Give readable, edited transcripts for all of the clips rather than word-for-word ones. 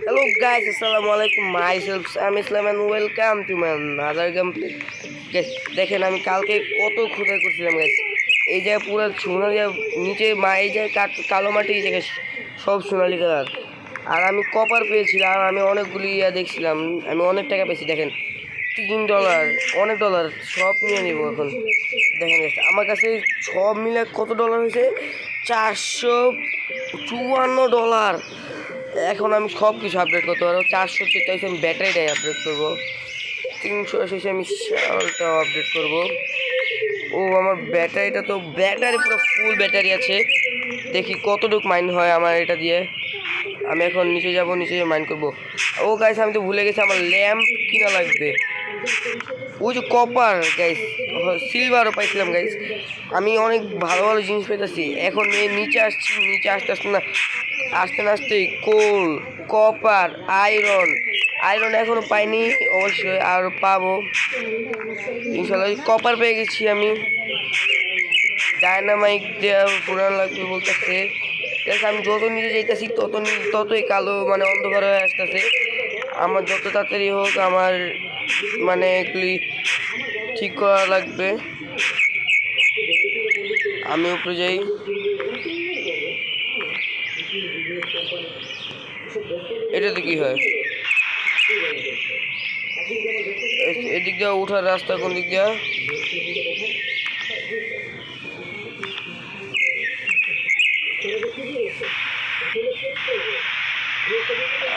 Hello guys, assalamualaikum. Myself Sam Islam and welcome to my another gameplay. Guys, দেখেন আমি কালকে কত খোঁজা করছিলাম guys। এই জায়গায় পুরো সোনালি নিচে এই জায়গায় কালো মাটি এই জায়গায় সব সোনালি কালার। আর আমি কপার পেয়েছিলাম, আমি অনেকগুলি দেখছিলাম, আমি অনেক টাকা পেয়েছি। দেখেন $3, অনেক ডলার, সব নিয়ে নিব এখন। দেখেন আমার কাছে সব মিলে কত ডলার হয়েছে, $454। এখন আমি সব কিছু আপডেট করতে পারবো। 443 আমি ব্যাটারিটাই আপডেট করবো, 380 আমি শালটাও আপডেট করবো। ও আমার ব্যাটারিটা তো ব্যাটারি পুরো ফুল ব্যাটারি আছে। দেখি কতটুকু মাইন্ড হয় আমার এটা দিয়ে। আমি এখন নিচে যাব, নিচে মাইন্ড করবো। ও গাইস আমি তো ভুলে গেছি, আমার ল্যাম্প কিনা লাগবে। ওই যে কপার গাইস, সিলভারও পাইছিলাম গাইস। আমি অনেক ভালো ভালো জিনিস পেতেছি। এখন নিচে আসছি, নিচে আসতে আসতে না আস্তে আস্তে কোল, কপার, আয়রন এখনো পাইনি, অবশ্যই আর পাবো ইনশাল্লাহ। কপার পেয়ে গেছি আমি, ডায়নামাইট দেওয়া পুরানো লাগবে বলতেছে। আমি যত নিচে যাইতেছি ততই কালো মানে অন্ধকার হয়ে আসতেছে। আমার যত তাড়াতাড়ি হোক আমার মানে এগুলি ঠিক করা লাগবে। আমি উপরে যাই। এটাতে কি হয়? এদিক দিয়ে উঠার রাস্তা কোন দিক দিয়ে?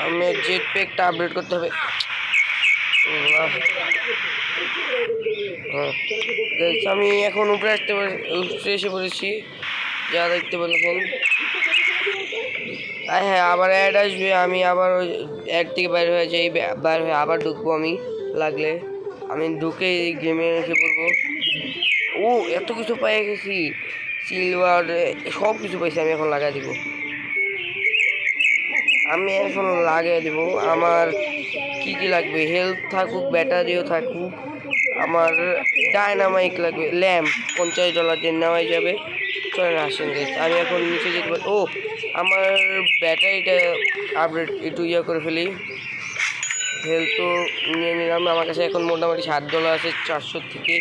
আমি জেট প্যাকটা আপডেট করতে হবে। আমি এখন উপরে এসে পড়েছি, যা দেখতে পেলেছেন। হ্যাঁ, আবার অ্যাড আসবে, আমি আবার ওই অ্যাড থেকে বাইরে হয়ে যাই, বাইরে হয়ে আবার ঢুকবো। আমি লাগলে আমি ঢুকে গেমে এসে পড়বো। ও এত কিছু পেয়ে গেছি, সিলভার সব কিছু পাইছি। আমি এখন লাগাই দিব, আমি এখন লাগিয়ে দিব। আমার কি কি লাগবে? হেলথ থাকুক, ব্যাটারিও থাকুক, আমার ডায়নামাইট লাগবে, ল্যাম্প $50 দিয়ে নেওয়াই যাবে। চলেন আসেন গাইস, আমি এখন নিচে যেতে পারি। ও আমার ব্যাটারিটা আপডেট একটু করে ফেলি। হেলথও নিয়ে নিলাম। আমার কাছে এখন মোটামুটি $7 আছে, 400 থেকে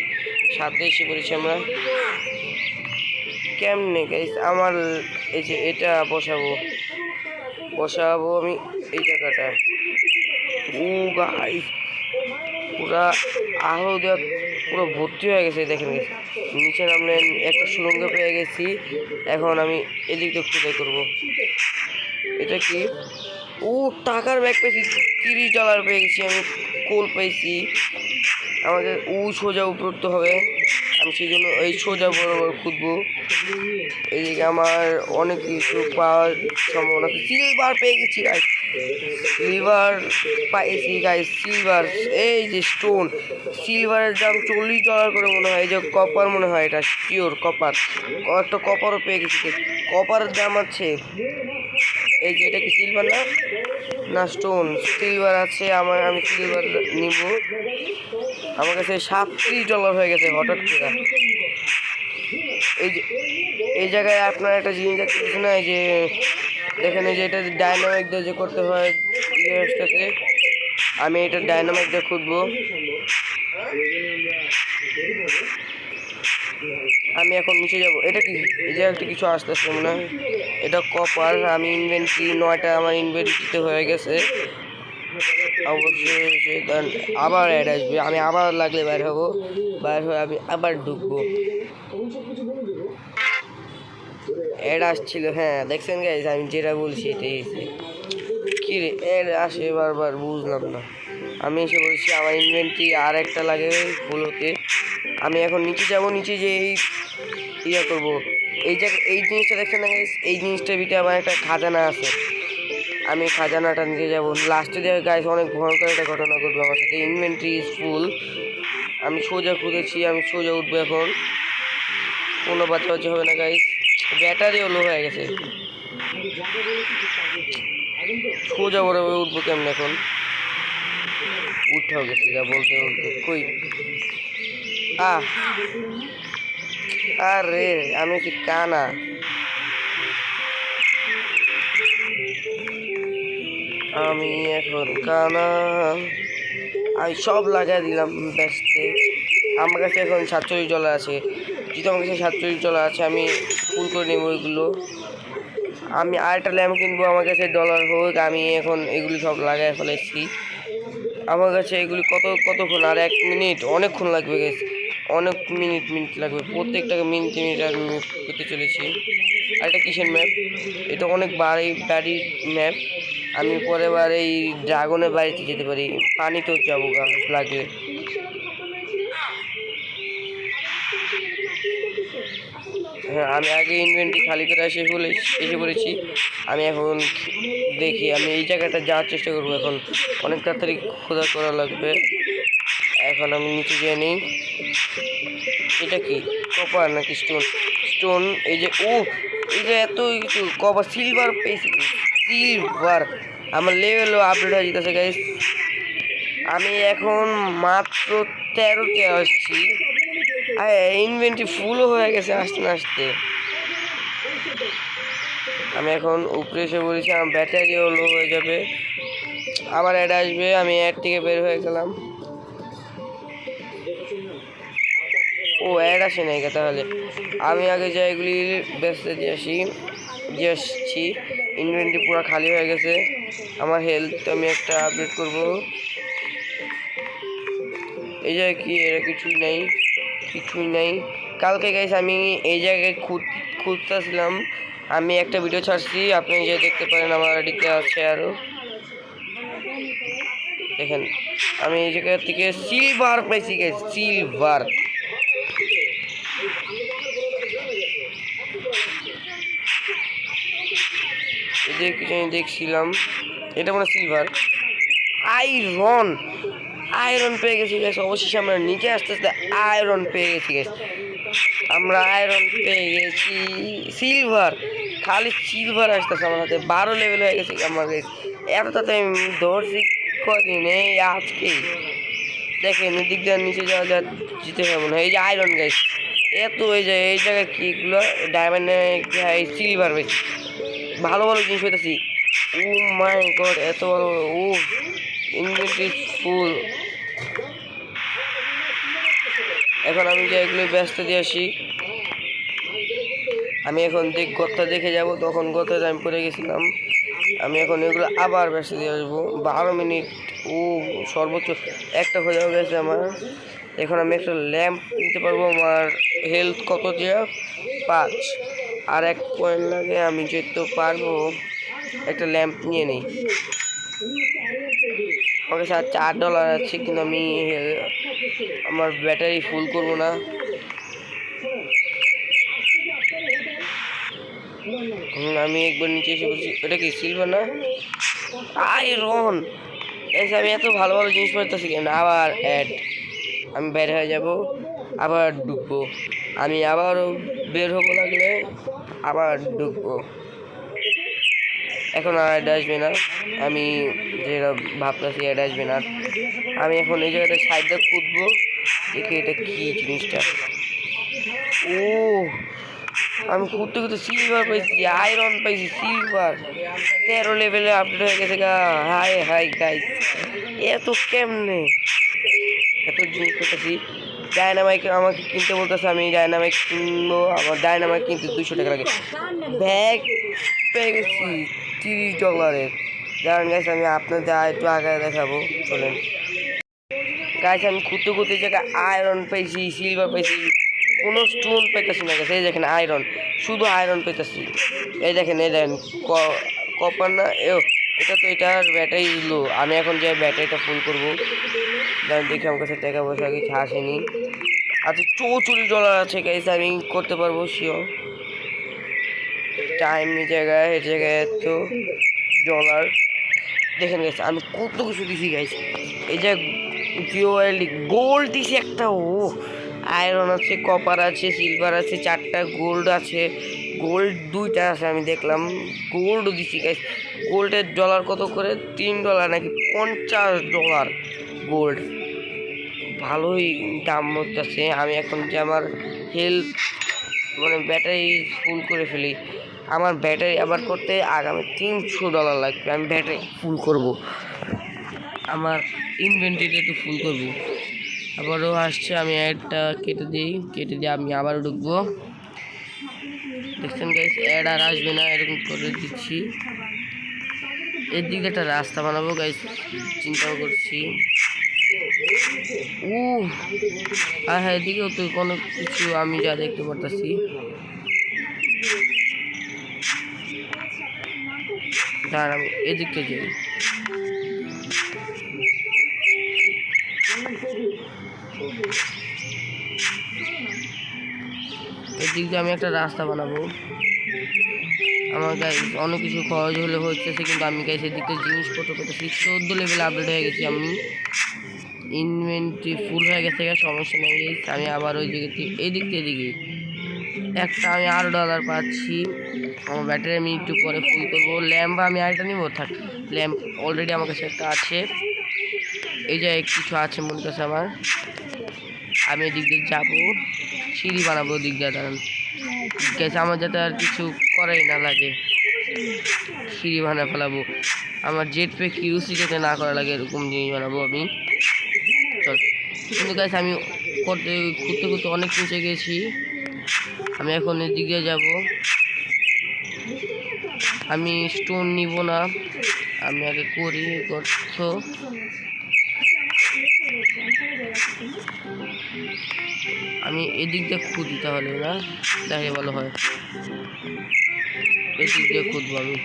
7 এসে পড়েছি আমরা। কেমনে গাইস আমার এই যে এটা বসাবো আমি এই জায়গাটা। ও গাইস পুরা আলো দেওয়া পুরো ভর্তি হয়ে গেছে। দেখেন গেছে নিচে নামলে একটা সুরঙ্গ পেয়ে গেছি। এখন আমি এদিক দিয়ে খুঁজে করবো। এটা কি? ও টাকার ব্যাগ পেয়েছি, $30 পেয়ে গেছি আমি। কোল পেয়েছি। আমাকে সোজা উপর উঠতে হবে, আমি সেই জন্য এই সোজা বরাবর খুঁজবো। এদিকে আমার অনেক কিছু পাওয়ার সম্ভাবনা। সিলভার পেয়ে গেছি গাইস, সিলভার পাইছি গাইস। সিলভার, এই যে স্টোন, সিলভারের দাম $40 করে মনে হয়। এই যে কপার মনে হয়, এটা পিওর কপার। একটা কপারও পেয়ে গেছি। কপারের দাম আছে, এই যে এটা কি সিলভার না? না স্টোন, সিলভার আছে আমার। আমি সিলভার নিব। আমার কাছে $37 হয়ে গেছে হঠাৎ করে। এই যে এই জায়গায় আপনার একটা জিনিস দেখতেছেন না, এই যে দেখেন, এই যে এটা ডায়নামাইট দিয়ে যে করতে হয় ইয়ে আসতেছে। আমি এটা ডায়নামাইট দিয়ে খুঁজবো। আমি এখন নিচে যাব। এটা কি? এই যে একটা কিছু আসতেছে মনে হয়, এটা কপার। আমি ইনভেন্টরি 9টা আমার ইনভেন্টরিতে হয়ে গেছে। অবশ্যই আবার অ্যাড আসবে, আমি আবার লাগলে বাইর হবো, বাইর হয়ে আমি আবার ঢুকবো। অ্যাড আসছিল, হ্যাঁ দেখছেন গাইস, আমি যেটা বলছি এটাই। কি রে অ্যাড আসে বারবার, বুঝলাম না। আমি এসে বলছি আমার ইনভেন্টরি আর একটা লাগে ফুল হতে। আমি এখন নিচে যাব, নিচে যে ইয়া করবো। এই জায়গায় এই জিনিসটা দেখছেন না গাইস, এই জিনিসটার ভিতরে আমার একটা খাজানা আছে। আমি খাজানাটা নিতে যাবো লাস্টে দিয়ে গাইস। অনেক ভয়ঙ্কর একটা ঘটনা ঘটবে আমার সাথে। ইনভেন্টরি ইজ ফুল, আমি সোজা খুঁজেছি, আমি সোজা উঠবো এখন। কোনো বাচ্চা হবে না গাইস, ব্যাটারিও লো হয়ে গেছে। সোজা বরাবর উঠবো কেমন? এখন উঠাও গেছে যা বলতে বলতে কই। আরে আমি কি কানা? আমি এখন কানা, আমি সব লাগাই দিলাম ব্যস্তে। আমার কাছে এখন 47 ডলার আছে, যেহেতু আমার কাছে 47 ডলার আছে আমি ফুল করে নেবো এগুলো। আমি আরেকটা ল্যাম্প কিনবো, আমার কাছে ডলার হোক। আমি এখন এগুলি সব লাগাই ফেলেছি। আমার কাছে এগুলি কতক্ষণ, আর 1 মিনিট, অনেকক্ষণ লাগবে গেছে, অনেক মিনিট লাগবে। প্রত্যেকটাকে মিনিট আমি করতে চলেছি। আর এটা কিসের ম্যাপ? এটা অনেক বাড়ির ম্যাপ। আমি পরের বার এই ড্রাগনের বাড়িতে যেতে পারি, পানিতেও যাবো গাছ লাগলে। হ্যাঁ, আমি আগে ইনভেন্টরি খালি করে এসে পড়েছি। আমি এখন দেখি, আমি এই জায়গাটা যাওয়ার চেষ্টা করবো। এখন অনেক তাড়াতাড়ি খোঁজা করা লাগবে। এখন আমি নিচে যেয়ে নিই। এটা কি কপার নাকি স্টোন? এই যে এই যে এত কিছু কপার, সিলভার পেয়েছি, সিলভার। আমার লেভেলও আপডেট হয়ে যেতেছে গাইস। আমি এখন মাত্র 13তে আসছি, আর ইনভেন্টরি ফুলও হয়ে গেছে আসতে না আসতে। আমি এখন উপরে এসে বলেছি, আমার ব্যাটারিও লো হয়ে যাবে। আবার অ্যাড আসবে, আমি অ্যাড থেকে বের হয়ে গেলাম। অ্যাড আসে নাই, তাহলে আমি আগে যাই এগুলি বেচতে দিয়ে আসছি। ইনভেন্টরি পুরো খালি হয়ে গেছে। আমার হেলথ আমি একটা আপডেট করব। এই জায়গায় কি, এরা কিছুই নাই। কালকে গাইস আমি এই জায়গায় খুঁজতেছিলাম, আমি একটা ভিডিও ছাড়ছি, আপনি যে দেখতে পারেন আমার আইডিতে আছে। আরও দেখেন, আমি এই জায়গা থেকে সিলভার পাইছি গাইস, সিলভার। এই যে কিছু আমি দেখছিলাম, এটা মনে সিলভার। আয়রন পেয়ে গেছি গ্যাস। অবশেষে আমরা নিচে আস্তে আয়রন পেয়ে গেছি গ্যাস। আমরা আয়রন পেয়ে গেছি। সিলভার, খালি সিলভার আসতেছে আমার হাতে। 12 লেভেল হয়ে গেছে আমার গ্যাস। এত তাতে আমি ধরছি কদিন, এই আজকেই। দেখেন এদিক দিয়ে নিচে যাওয়া যেতে পারবো না। এই যে আয়রন গ্যাস এত, এই জায়গায় কি এগুলো ডায়মন্ড, সিলভার বেশি ভালো জিনিস পেতেছি। ও মাই গড, এত বড়! ইনভেন্টরি ফুল। এখন আমি যে এগুলো ব্যস্ত দিয়ে আসি। আমি এখন গর্তা দেখে যাব, তখন গর্তাতে আমি পড়ে গেছিলাম। আমি এখন এগুলো আবার ব্যস্ত দিয়ে আসবো। 12 মিনিট, সর্বোচ্চ একটা হয়ে গেছে আমার। এখন আমি একটা ল্যাম্প নিতে পারবো। আমার হেলথ কত দিয়ে? 5। আর 1 পয়েন্ট লাগে। আমি যেতে পারবো, একটা ল্যাম্প নিয়ে নিই। আমার কাছে আর 4 ডলার আছে, কিন্তু আমি আমার ব্যাটারি ফুল করব না। আমি একবার নিচে এসে বলছি, এটা কি সিলভার না? আয়রন। আমি এত ভালো জিনিস পাইতেছি কেন? আবার অ্যাড, আমি বের হয়ে যাব, আবার ঢুকবো। আমি আবারও বের হবো, লাগলে আবার ঢুকবো। এখন আর অ্যাড আসবে না, আমি যেটা ভাবতেছি অ্যাড আসবে না। আমি এখন এই জায়গাটা সাইডটা খুঁজবো, দেখি এটা কি জিনিসটা। আমি খুঁজতে সিলভার পাইছি, আয়রন পাইছি, সিলভার। 13 লেভেলে আপডেট হয়ে গেছে গা। হাই গাইস, এত কেমনে এত জিনিস পেতেছি। ডায়নামাইট আমাকে কিনতে বলতেছে, আমি ডায়নামাইট কিনবো। আমার ডায়নামাইট কিনতে 200 টাকা লাগে। ব্যাগ পেয়ে গেছি 30 ডলারের। দাঁড়ান গাইস, আমি আপনাদের একটু আগে দেখাবো, চলেন গাইস। আমি খুঁজতে জায়গায় আয়রন পেয়েছি, সিলভার পেয়েছি, কোনো স্টোন পেতেছি না গেছে। এই দেখেন আয়রন, শুধু আয়রন পেতেছি। এই দেখেন কপার না, এটার ব্যাটারি লো। আমি এখন যে ব্যাটারিটা ফুল করবো, দেখি আমার কাছে টাকা পয়সা কিছু আসেনি। আচ্ছা, 44 ডলার আছে গাইস, আমি করতে পারবো শিওর। টাইম এই জায়গায় এত ডলার দেখেন গাইস, আমি কত কিছু দিছি গাইস। এই যে গোল্ড দিছি একটা, আয়রন আছে, কপার আছে, সিলভার আছে, 4টা গোল্ড আছে, গোল্ড 2টা আছে আমি দেখলাম। গোল্ডও দিছি গাইস। গোল্ডের ডলার কত করে? 3 ডলার নাকি 50 ডলার গোল্ড। ভালোই দাম হচ্ছে। আমি এখন যে আমার হেলথ মানে ব্যাটারি ফুল করে ফেলি। আমার ব্যাটারি আবার করতে আগামী $300 লাগবে। আমি ব্যাটারি ফুল করব, আমার ইনভেন্টরিটা একটু ফুল করব। আবারও আসছে, আমি অ্যাডটা কেটে দিয়ে আমি আবারও ঢুকবো। দেখছেন গাইস, অ্যাড আর আসবে না, এরকম করে দিচ্ছি। এর দিকে একটা রাস্তা বানাবো গাইস, চিন্তাও করছি। হ্যাঁ, এদিকেও তো কোনো কিছু আমি যা দেখতে পারতাছি। দাঁড়ান, আমি এদিকে যাই। এদিক দিয়ে আমি একটা রাস্তা বানাবো। আমার গাইস অনেক কিছু খরচ হলে হচ্ছে, কিন্তু আমি গাইস এদিক থেকে জিনিসপত্র পেতেছি। 14 লেভেল আপডেট হয়ে গেছি আমি, ইনভেন্টরি ফুল হয়ে গেছে, সমস্যা নেই গাইস। আমি আবার ওই জায়গাতে এদিকে একটা আমি $8 পাচ্ছি। আমার ব্যাটারি আমি একটু পরে ফুল করবো। ল্যাম্প আমি আরেকটা নিব, থাক, ল্যাম্প অলরেডি আমার কাছে একটা আছে। এই যে কিছু আছে মনে কাছে আমার। আমি এদিক দিয়ে যাবো, সিঁড়ি বানাবো দিক দিয়ে। দাঁড়ান গেছে, আমার যাতে আর কিছু করাই না লাগে, সিঁড়ি বানা ফেলাবো। আমার জেট প্যাক ইউজ যাতে না করা লাগে এরকম জিনিস বানাবো আমি। চল, কিন্তু গাইস আমি খুঁজতে খুঁজতে অনেক নিচে গেছি। আমি এখন এদিক দিয়ে যাবো। আমি স্টোন নিব না, আমি আগে করি করছো। আমি এদিক দিয়ে খুঁজি তাহলে, না তাহলে ভালো হয়। এদিক দিয়ে খুঁজবো আমি।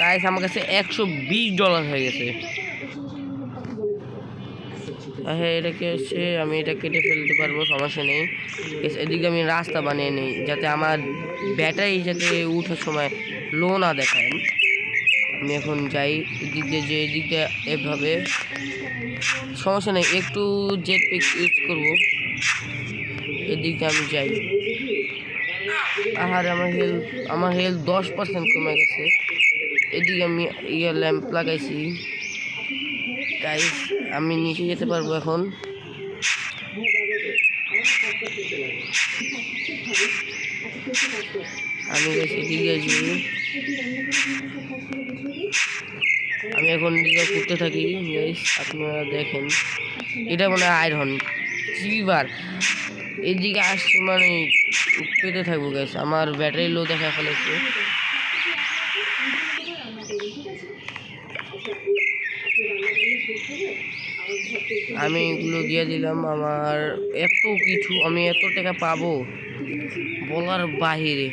গাইস আমার কাছে $120 হয়ে গেছে। হ্যাঁ, এটা কি হচ্ছে, আমি এটা কেটে ফেলতে পারবো, সমস্যা নেই। এদিকে আমি রাস্তা বানিয়ে নিই যাতে আমার ব্যাটারি যাতে উঠার সময় লো না দেখায়। আমি এখন যাই এদিক দিয়ে, যে এদিক দিয়ে এভাবে, সমস্যা নেই, একটু জেট প্যাক ইউজ করবো। এদিক দিয়ে আমি যাই। আর আমার হেলথ 10% কমে গেছে। এদিকে আমি ল্যাম্প লাগাইছি গাইস, আমি নিচে যেতে পারবো এখন। আমি গাইস এদিকে যাই, আমি এখন দিকে ঘুরতে থাকি গাইস, আপনারা দেখেন। এটা মনে হয় আয়রন সিলভার, এদিকে আসছে মানে পেতে থাকবো গাইস। আমার ব্যাটারি লো দেখা ফেলেছে। আমি এগুলো দিয়ে দিলাম। আমার এত কিছু, আমি এত টাকা পাবো বলার বাহিরে।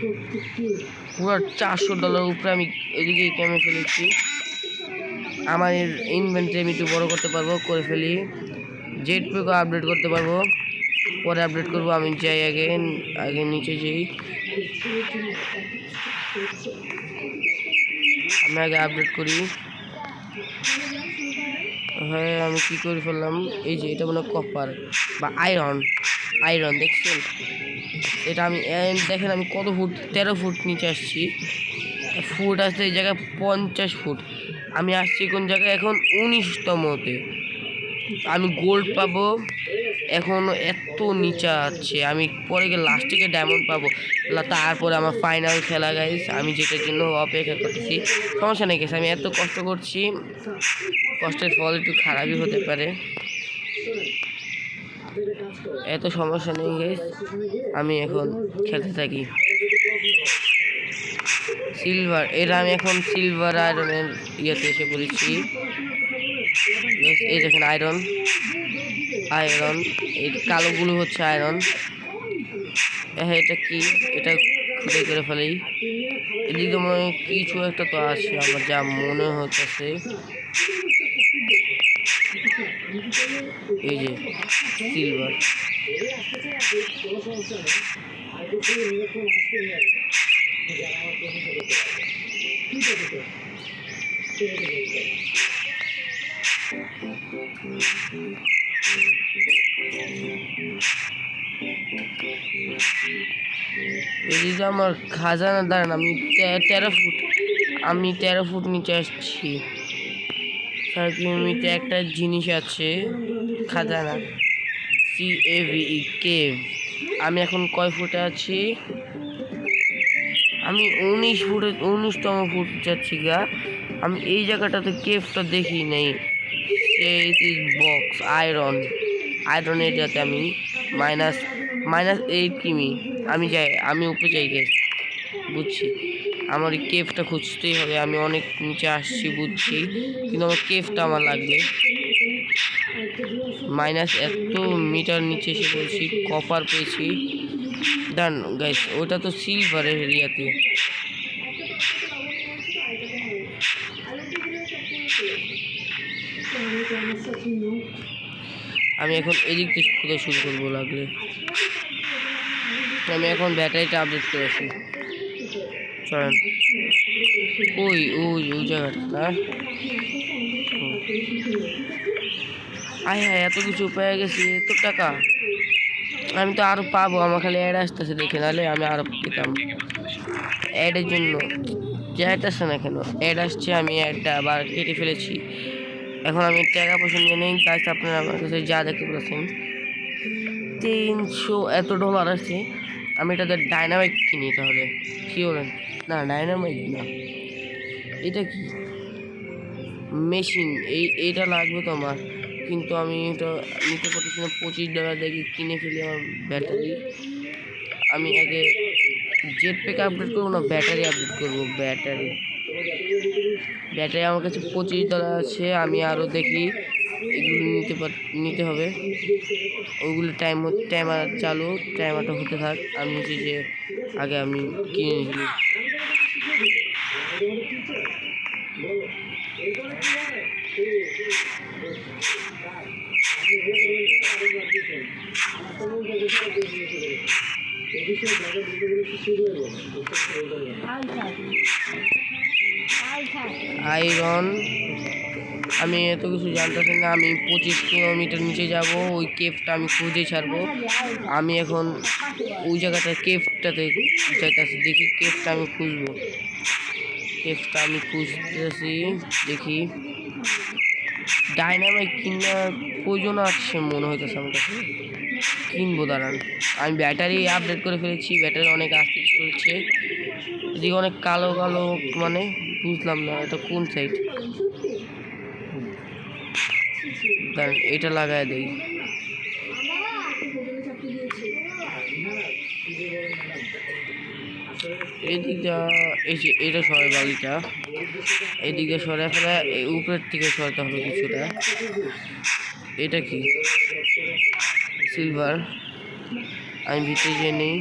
পুরো $400 উপরে আমি এদিকে কেমন ফেলেছি। আমার ইনভেন্টরি আমি একটু বড় করতে পারবো, করে ফেলি। জেট প্যাকও আপডেট করতে পারবো, পরে আপডেট করবো। আমি যাই আগে নিচে যাই, আমি আগে আপডেট করি। হ্যাঁ, আমি কি করে ফেললাম, এই যে এটা মনে হয় কপার বা আয়রন দেখছেন। এটা আমি দেখেন আমি কত ফুট, 13 ফুট নিচে আসছি। ফুট আসছে এই জায়গায় 50 ফুট। আমি আসছি কোন জায়গায় এখন 19তমতে। আমি গোল্ড পাবো, এখন এত নিচে আছে। আমি পরে গিয়ে লাস্টে ডায়মন্ড পাবো, তারপরে আমার ফাইনাল খেলা গাইস। আমি যেটার জন্য অপেক্ষা করতেছি, সমস্যা নেই গেছে। আমি এত কষ্ট করছি, কষ্টের ফল একটু খারাপই হতে পারে, এত সমস্যা নেই গাইস। আমি এখন খেলতে থাকি। সিলভার, এটা আমি এখন সিলভার আয়রনের ইয়েতে এসে পড়েছি। এই দেখেন আয়রন, এই কালোগুলো হচ্ছে আয়রন। হ্যাঁ, এটা কি, এটা খুঁজে করে ফেলেই। এদিকে মনে হয় কিছু একটা তো আছে আমার যা মনে হচ্ছে। এই যে সিলভার, এই যে আমার খাজানা, দাঁড়ান আমি 13 ফুট, আমি 13 ফুট নিচে আসছি। 4 কিলোমিটার একটা জিনিস আছে, খাজানা, CAVE, কেভ। আমি এখন কয় ফুটে আছি? আমি 19 ফুটে, 19তম ফুট যাচ্ছি গা। আমি এই জায়গাটাতে কেভটা দেখি নাই। বক্স আয়রন এরিয়াতে আমি -8 কিমি আমি যাই, আমি উপরে যাই গেছি, বুঝছি। আমার এই কেভটা খুঁজতেই হবে। আমি অনেক নিচে আসছি বুঝছি, কিন্তু আমার কেভটা আমার লাগবে। -100 মিটার নিচে এসে বলছি, কপার পেয়েছি। ডান গাইস, ওটা তো সিলভারের এরিয়াতে। আমি এখন এদিক থেকে খোঁজা শুরু করবো লাগলে। আমি এখন ব্যাটারিটা আপডেট করেছি। চলেন, ওই ওই ওই জায়গাটা না। আয় হ্যাঁ, এত কিছু পেয়ে গেছি, এত টাকা। আমি তো আরো পাবো, আমার খালি অ্যাড আসতেছে দেখে, নাহলে আমি আরো পেতাম। অ্যাডের জন্য যাইতেছে না কেন? অ্যাড আসছে, আমি অ্যাডটা আবার কেটে ফেলেছি। এখন আমি টাকা পয়সা নিয়ে নেই কাজ। আপনারা আমার কাছে যা দেখতে পাচ্ছেন, 300 এত ডলার আছে। আমি এটাতে ডাইনামাইট কিনি তাহলে, কি বলেন? না, ডাইনামাইট না, এটা কি মেশিন, এইটা লাগবে তো আমার, কিন্তু আমি এটা নিতে পারতেছি না। $25 দেখি কিনে ফেলি আমার ব্যাটারি। আমি আগে জেট প্যাক আপডেট করবো না ব্যাটারি আপডেট করবো? ব্যাটারি আমার কাছে $25 আছে। আমি আরও দেখি এগুলো নিতে হবে। ওইগুলো টাইমার চালু, টাইমারটা হতে থাক। আমি হচ্ছে যে আগে আমি কিনে নিই। আয়রন, আমি এত কিছু জানতেছি না। আমি 25 কিলোমিটার নিচে যাব, ওই কেভটা আমি খুঁজে ছাড়বো। আমি এখন ওই জায়গাটা কেভটাতে যাইতেছি, দেখি কেভটা আমি খুঁজবো। কেভটা আমি খুঁজতেছি, দেখি ডাইনামাইট কিনার প্রয়োজন আছে মনে হইতেছে আমার কাছে, কিনবো। দাঁড়ান, আমি ব্যাটারি আপডেট করে ফেলেছি, ব্যাটারি অনেক আসতে চলছে। এদিকে অনেক কালো কালো, মানে বুঝলাম না এটা কোন সাইড। দাঁড়ান, এটা লাগায় দেই। এদিকটা, এই যে এটা সরাই, বালিটা এদিকে সরাই ফেলা, উপরের থেকে সরাতে হবে কিছুটা। এটা কি সিলভার? আমি ভিতরে যে নেই।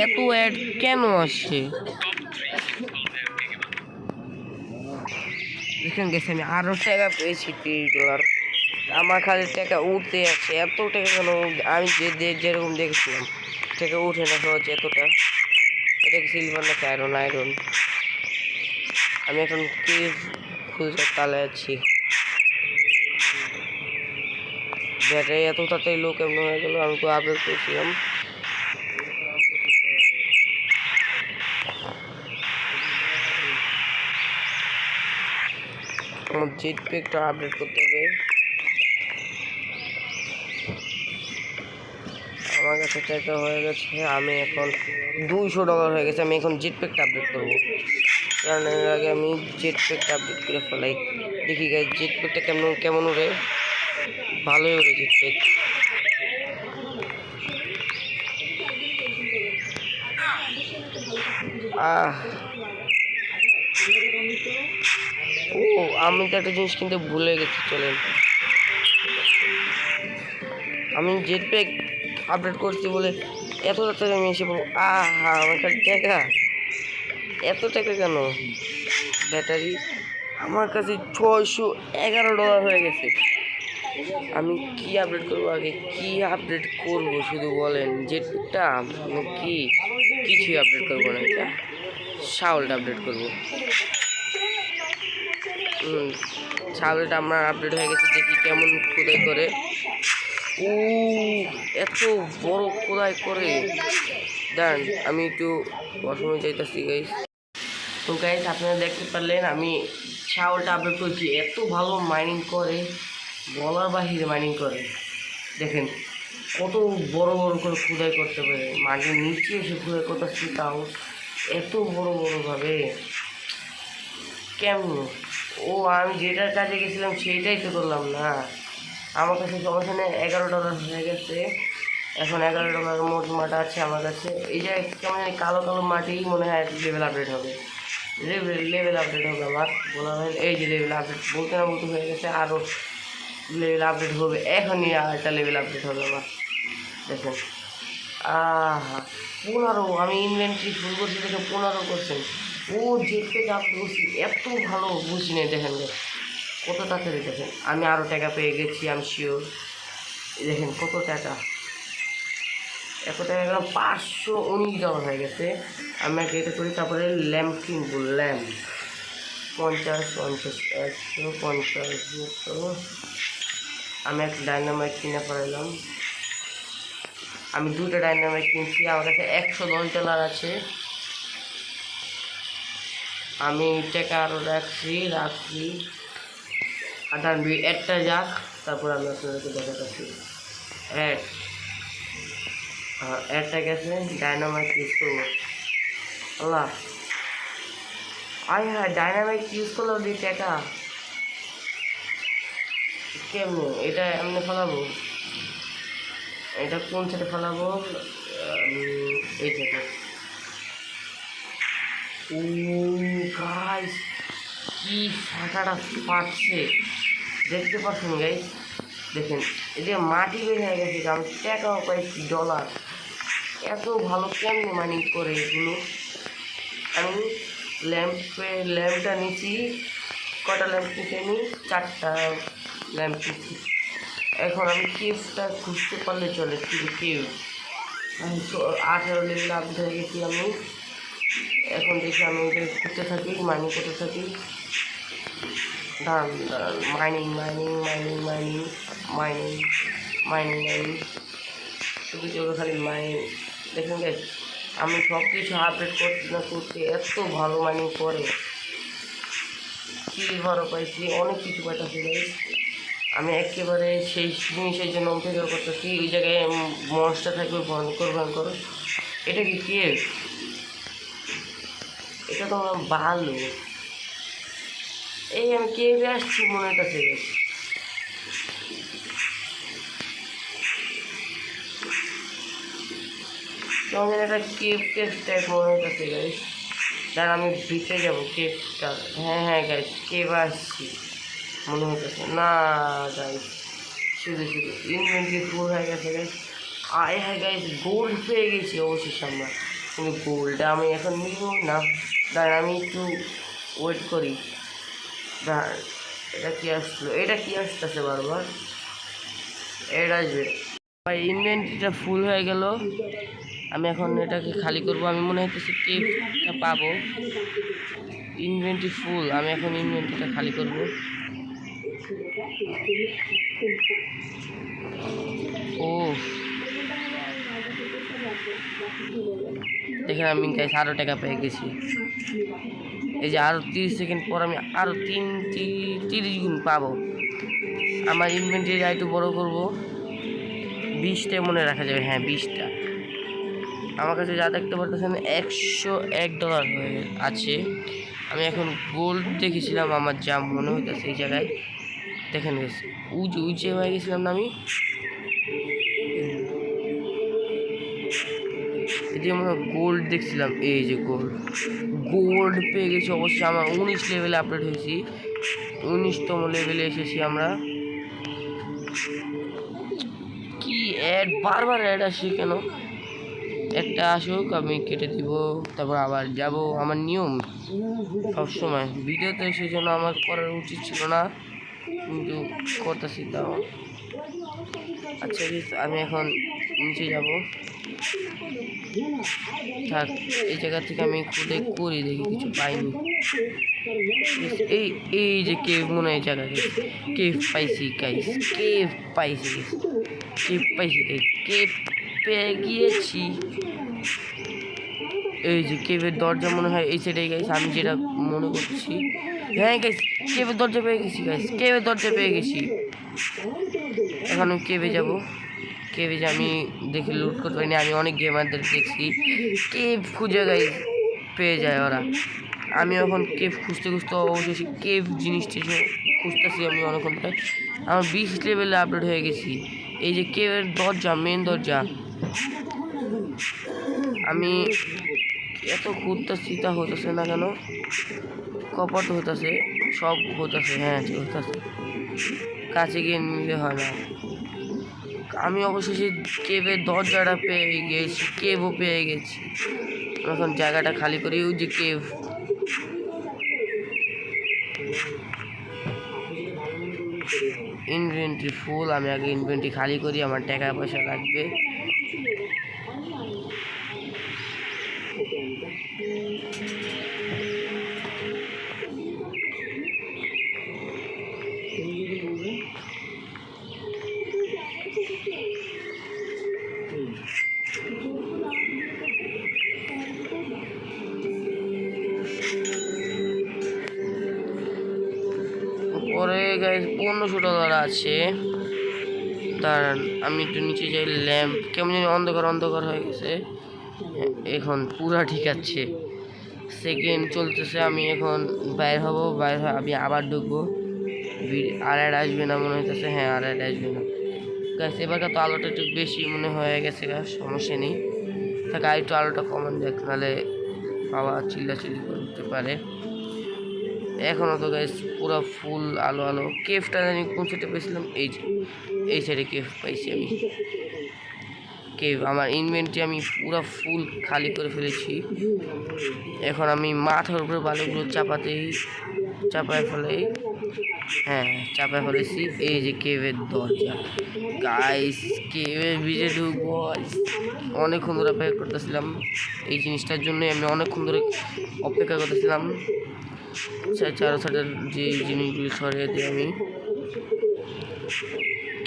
এত অ্যাড কেন আসছে? দেখেন গেছে, আমি আরো টাকা পেয়েছি $30। আমার খালি টাকা উঠতে আছে, এত টাকা কেন? আমি যেরকম দেখেছিলাম টাকা উঠে না সহজ এতটা। এটা কি সিলভার নাকি আয়রন? আয়রন। আমি এখন কেভ খুঁজে তালে আছি। ব্যাটারি এত তাড়াতাড়ি লো কেমন হয়ে গেল? আমি তো আপডেট করেছিলাম। আমার জেট প্যাকটা আপডেট করতে হবে। আমার কাছে টাকা হয়ে গেছে, আমি এখন $200 হয়ে গেছে। আমি এখন জেট প্যাকটা আপডেট করবো, কারণ এর আগে আমি জেট প্যাকটা আপডেট করে ফেলাই। দেখি গাইস, জেট প্যাকটা কেমন ওরে। ভালোই ওরে জেট প্যাক। ও, আমি তো একটা জিনিস কিনতে ভুলে গেছি। চলেন, আমি জেট প্যাক আপডেট করছি বলে এত তাড়াতাড়ি আমি এসে বলবো। আমার কাছে টাকা, এত টাকা কেন? ব্যাটারি আমার কাছে $611 হয়ে গেছে। আমি কি আপডেট করবো আগে? কি আপডেট করবো শুধু বলেন? জেট প্যাকটা কি? কিছুই আপডেট করবো না, এটা শাওলটা আপডেট করবো। শাওলটা আমার আপডেট হয়ে গেছে, দেখি কেমন খোদাই করে। ও এত বড় খোদাই করে। দাঁড়ান আমি একটু ওয়াশরুমে যাইতেছি গাইস। তো গাইস আপনারা দেখতে পারলেন আমি শাওলটা আপলোড করছি, এত ভালো মাইনিং করে, বলার বাহিরে মাইনিং করে। দেখেন কত বড় বড় করে খোদাই করতে পারে, মাটির নিচে এসে খোদাই করতেছি, তাও এত বড় বড়ভাবে কেমন। ও আমি যেটার কাজে গেছিলাম সেইটাই তো করলাম না। আমার কাছে সমস্যা নেই, $11 হয়ে গেছে। এখন $11 মোট মাটা আছে আমার কাছে। এই যে কেমন কালো কালো মাটি মনে হয় লেভেল আপডেট হবে, লেভেল আপডেট হবে আমার বলা হয়। এই যে লেভেল আপডেট বলতে না বলতে হয়ে গেছে, আরও লেভেল আপডেট হবে, এখনই আর একটা লেভেল আপডেট হবে আমার। দেখেন আহা 15, আমি ইনভেন্টরি ফুল করছি দেখে 15%। ও যেতে আপডেট করছি এত ভালো বুঝি নেই। দেখেন কত তাড়াতাড়ি, দেখেন আমি আরও টাকা পেয়ে গেছি, আমি শিওর। দেখেন কত টাকা, এত টাকা গেলাম, $519 হয়ে গেছে। আমি একটা এটা করি, তারপরে ল্যাম্প কিনবো, ল্যাম্প 50, 50, 150। আমি একটা ডাইনামাইট কিনে পড়াইলাম। আমি 2টা ডাইনামাইট কিনছি, আমার কাছে $110 আছে। আমি টাকা আরও রাখছি। আর ডানবি একটা যাক, তারপর আমি আপনাদেরকে দেখাচ্ছি। একটা গেছে, ডাইনামাইট ইউজ করবো। আল্লাহ হ্যাঁ ডাইনামাইট ইউজ করলেও দিই টাকা কেমনি? এটা এমনি ফেলাবো, এটা কোন সাথে ফেলাবো? এই সাথে। ও গাইস কি ফাটাটা ফাটছে দেখতে পাচ্ছেন গাইস। দেখেন এই যে মাটি বের হয়ে গেছে, আমি টাকাও পাইছি $। এত ভালো কেমনি মাইনিং করে এগুলো। আমি ল্যাম্পটা নিচ্ছি, কটা ল্যাম্প নিতে আমি 4টা ল্যাম্প নিচ্ছি। এখন আমি কেভটা খুঁজতে পারলে চলে, কেভ 18 লেভেল আপডেট হয়ে গেছি আমি। এখন দেখি আমি ওইটা করতে থাকি, মাইনিং করতে থাকি। দাঁড়ান মাইনিং শুধু চলো খালি মাইনিং। দেখুন গাইস আমি সব কিছু আপডেট করতে এত ভালো মাইনিং করে, সিলভারও পাইছি, অনেক কিছু পাইতেছি গাইস। আমি একেবারে সেই জিনিসের জন্য অপেক্ষা করতেছি, ওই জায়গায় মনস্টার থাকবে ভয়ঙ্কর। এটা কি কেভ? এটা তো আমার ভালো। এই আমি কেভে আসছি মনের কাছে গাইস। তোমাদের একটা কেভ টাইপ মনে হচ্ছে গাইস। দাঁড়া আমি ভিতরে যাবো কেভটা। হ্যাঁ গাইস কেভ আসছি মনে হচ্ছে না গাইস, শুধু ইনভেন্টরি ফুল হয়ে গেছে গাইস। হ্যাঁ গাইস গোল্ড পেয়ে গেছি অবশেষে আমরা, কিন্তু গোল্ডটা আমি এখন নিব না। দাঁড়া আমি একটু ওয়েট করি। দাঁড়া এটা কি আসলো? এটা কি আসতেছে বারবার? এটা আসবে ভাই। ইনভেন্টরিটা ফুল হয়ে গেল, আমি এখন এটাকে খালি করব। আমি মনে হচ্ছে কেভটা পাবো। ইনভেন্টরি ফুল, আমি এখন ইনভেন্টরিটা খালি করব। ও দেখেন আমি গাইস আরও টাকা পেয়ে গেছি। এই যে আরও 30 সেকেন্ড পর আমি আরও 30 গুণ পাবো। আমার ইনভেন্টরি একটু বড় করব, 20টা মনে রাখা যাবে। হ্যাঁ 20টা। আমার কাছে যা দেখতে পারতেছেন $101 হয়ে আছে। আমি এখন গোল্ড দেখেছিলাম, আমার যা মনে হইতেছে এই জায়গায় দেখেন গেছি উঁচে হয়ে গেছিলাম না আমি। এটি আমরা গোল্ড দেখছিলাম, এই যে গোল্ড পেয়ে গেছি অবশ্যই। আমরা 19 লেভেলে আপডেট হয়েছি, 19তম লেভেলে এসেছি আমরা। কি অ্যাড বারবার অ্যাড আসে কেন? একটা আসুক আমি কেটে দিব, তারপর আবার যাব। আমার নিয়ম সবসময় ভিডিওতে সেজন্য আমার করার উচিত ছিল না, কিন্তু করতেছি তাও। আচ্ছা আমি এখন নিচে যাব। থাক, এই জায়গা থেকে আমি খুদে করি, দেখি কিছু পাইনি। এই এই যে কেভ মনে হয় জায়গা, কেভ পাইছি গাইস, কেভ পাইছি, কেভ পাইছি, কেভ পেয়ে গিয়েছি। এই যে কেভের দরজা মনে হয় এই সাইডে গাইস, আমি যেটা মনে করছি। হ্যাঁ গাইস, কেভের দরজা পেয়ে গেছি গাইস, কেভের দরজা পেয়ে গেছি। এখন আমি কেভে যাব। কেভে যে আমি দেখি লুট করতে পারিনি, আমি অনেক গেমারদের দেখছি কেভ খুঁজে গাইস পেয়ে যায় ওরা। আমি এখন কেভ খুঁজতে খুঁজতে অবশেষে কেভ জিনিসটি খুঁজতেছি আমি অনেকক্ষণ ধরে। আমার 20 লেভেলে আপডেট হয়ে গেছি। এই যে কেভের দরজা, মেন দরজা, আমি এত খুঁজতেছি তা হতেছে না কেন? কপাট হতেছে, সব হতেছে, হ্যাঁ হতেছে, কাছে গিয়ে নিলে হয় না। আমি অবশেষে কেভের দরজাটা পেয়ে গেছি, কেভও পেয়ে গেছি। এখন জায়গাটা খালি করি। ওই যে কেভ, ইনভেন্টরি ফুল। আমি আগে ইনভেন্টরি খালি করি, আমার টাকা পয়সা লাগবে। পরে গাইস $1500 আছে। দাঁড়ান, আমি একটু নিচে যাই। ল্যাম্প কেমন জানি অন্ধকার অন্ধকার হয়ে গেছে। এখন পুরা ঠিক আছে, সেকেন্ড চলতেছে। আমি এখন বাইর হব, বাইর হয়ে আমি আবার ঢুকবো। আর আসবে না মনে হইতেছে, হ্যাঁ আর আসবে না গাছ। এবারকার তো আলোটা একটু বেশি মনে হয়ে গেছে গাছ, সমস্যা নেই। তাকে আর একটু আলোটা কমান যাক, নাহলে বাবা চিল্লাচিল্লি করতে পারে। এখনও তো গাছ পুরো ফুল আলো আলো। কেভটা জানি কোন সাইডে পেয়েছিলাম, এই সাইডে কেভ পাইছি আমি। কেভ আমার ইনভেন্টরি আমি পুরো ফুল খালি করে ফেলেছি। এখন আমি মাথার উপরে বালিগুলো চাপায় ফেলেই, হ্যাঁ চাপায় ফেলেছি। এই যে কেভের দরজা গাইস, কেভের ভিতরে ঢুকবো। অনেকক্ষণ ধরে অপেক্ষা করতেছিলাম এই জিনিসটার জন্য, আমি অনেকক্ষণ ধরে অপেক্ষা করতেছিলাম। চারো সাইডের যে জিনিসগুলি সরিয়ে দিই আমি।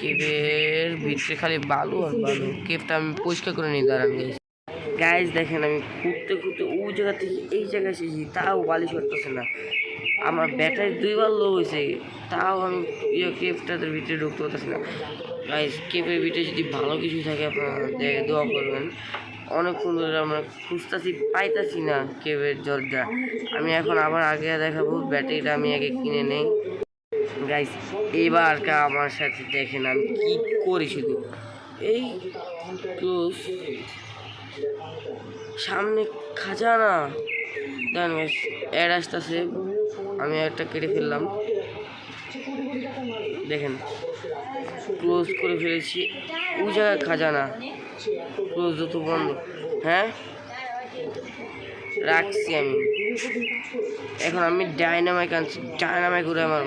কেভের ভিতরে খালি বালু আর বালু। কেভটা আমি পরিষ্কার করে নিই, দাঁড়ান গাইস। গাইস দেখেন, আমি ঘুরতে ঘুরতে ওই জায়গা থেকে এই জায়গায় এসেছি, তাও বালি সরতেছে না। আমার ব্যাটারি 2বার লো হয়েছে, তাও আমি কেভটাদের ভিতরে ঢুকতে পারতেছি না। গাইস কেভের ভিতরে যদি ভালো কিছু থাকে আপনারা দোয়া করবেন। অনেকক্ষণ ধরে আমরা খুঁজতেছি, পাইতাছি না কেভের দরজা। আমি এখন আবার আগে দেখাবো, ব্যাটারিটা আমি আগে কিনে নেই। গাইস এবার আমার সাথে দেখেন আমি কি করি, শুধু এই ক্লোজ সামনে খাজানা। দেখেন গাইস অ্যাড আসতেছে, আমি একটা কেটে ফেললাম। দেখেন ক্লোজ করে ফেলেছি, ওই জায়গায় খাজানা। ক্লোজ যত বন্ধ, হ্যাঁ রাখছি আমি। এখন আমি ডাইনামাইক আনছি, ডাইনামাইক ঘুরে আমার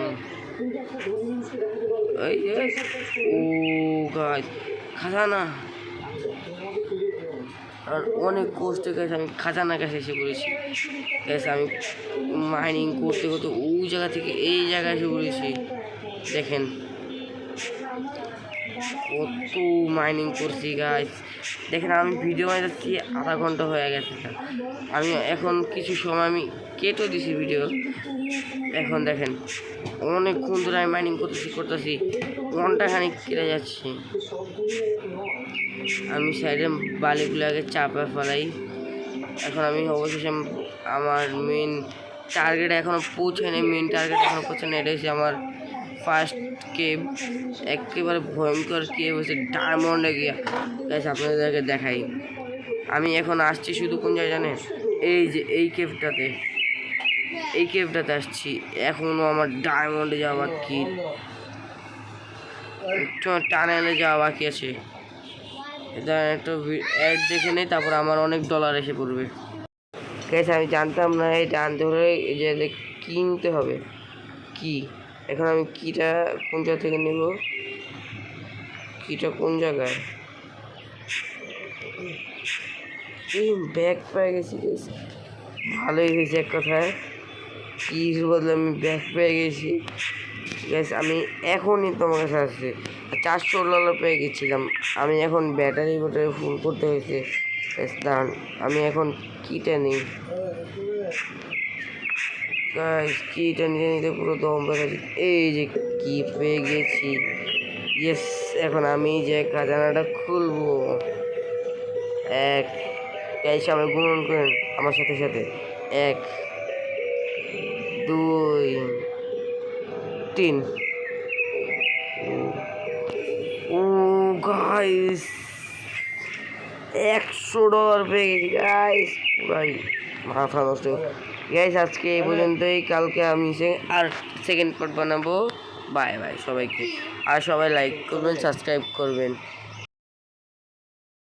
ওই যে ও গাছ খাজানা। আর অনেক কষ্টে গেছে আমি খাজানা কাছে এসে পড়েছি। গেছে আমি মাইনিং করতে করতে ওই জায়গা থেকে এই জায়গায় এসে পড়েছি। দেখেন কত মাইনিং করছি গাছ। দেখেন আমি ভিডিও বানাচ্ছি, আধা ঘন্টা হয়ে গেছে। আমি এখন কিছু সময় আমি কেটে দিছি ভিডিও। এখন দেখেন অনেকক্ষণ ধরে আমি মাইনিং করতেছি, ঘন্টাখানিক কেটে যাচ্ছি। আমি সাইডে বালিগুলো আগে চাপা ফেলাই। এখন আমি অবশেষে আমার মেন টার্গেট এখনও পৌঁছায়নি, মেন টার্গেট এখনও পৌঁছায়নি। এটা হচ্ছে আমার ফার্স্ট কেভ, একেবারে ভয়ঙ্কর কেভ হচ্ছে ডায়মন্ডে গিয়া। গাইস আপনাদেরকে দেখাই, আমি এখন আসছি শুধু কোন জায়গায় জানেন, এই যে এই কেভটাতে আসছি। এখনও আমার ডায়মন্ডে যাওয়া বাকি, টানেলে যাওয়া বাকি আছে। এটা একটা অ্যাড দেখে নেই, তারপর আমার অনেক ডলার এসে পড়বে। ঠিক আছে, আমি জানতাম না এটা আনতে হলে যে কিনতে হবে। কি এখন আমি কিটা কোন জায়গা থেকে নেব, কিটা কোন জায়গায়, এই ব্যাগ পেয়ে গেছি guys। ভালোই হয়েছে এক কথায়, কির বদলে আমি ব্যাগ পেয়ে গেছি গ্যাস। আমি এখনই তোমার কাছে আসছি, $400 পেয়ে গেছিলাম। আমি এখন ব্যাটারি ফুল করতে হয়েছে। দাঁড়ান, আমি এখন কিটা নিই গাইস, কিটা নিতে নিতে পুরো দম বেড়েছে। এই যে কি পেয়ে গেছি, ইয়েস। এখন আমি যে খাজানাটা খুলবো, এক, গাইস সবাই গুণন করেন আমার সাথে সাথে, 1 2 3। ও গাইস, $100 পেয়ে গেছি গাইস, পুরাই মাথা নষ্ট। গাইস আজকে এই পর্যন্তই, কালকে আমি আর সেকেন্ড পার্ট বানাবো। বাই বাই সবাইকে, আর সবাই লাইক করবেন, সাবস্ক্রাইব করবেন।